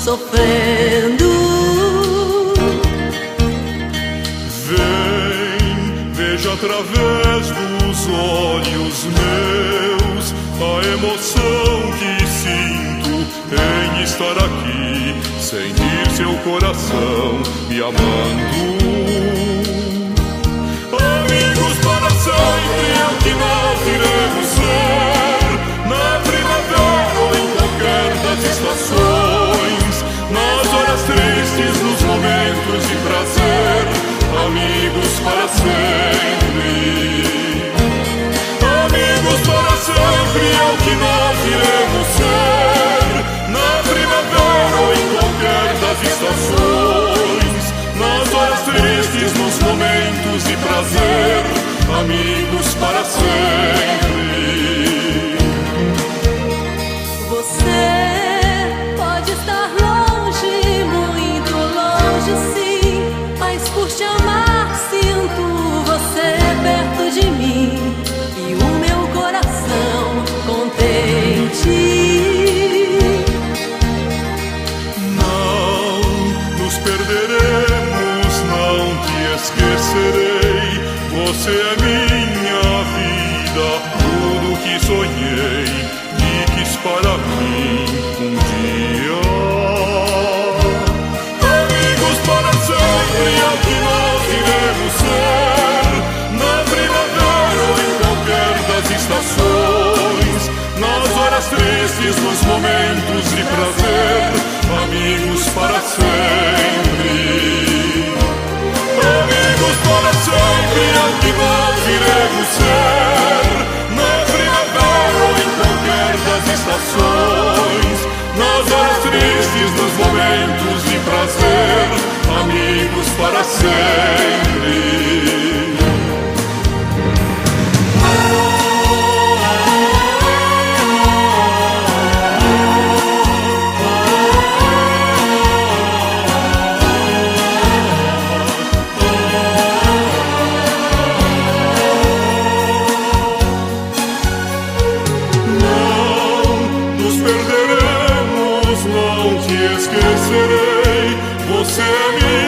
sofrendo. Vem, veja através dos olhos meus a emoção que sinto em estar aqui, sentir seu coração me amando. Amigos para sempre é o que nós iremos ser, na primavera ou em qualquer das estações, nas horas tristes, nos momentos de prazer, amigos para sempre. Amigos para sempre é o que nós iremos ser, na primavera ou em qualquer das estações, nas horas tristes, nos momentos de prazer, amigos para sempre. Você pode estar longe, muito longe sim, mas por te amar sinto você perto de mim e o meu coração contente. Não nos perderemos, não te esquecerei. Você é minha vida, tudo que sonhei e quis para mim um dia. Amigos para sempre é o que nós iremos ser, na primavera ou em qualquer das estações, nas horas tristes, nos momentos de prazer, amigos para sempre. Amigos para sempre é o que nós iremos ser, na primavera ou em qualquer das estações, nas horas tristes, nos momentos de prazer, amigos para sempre. Perderemos, não te esquecerei. Você é minha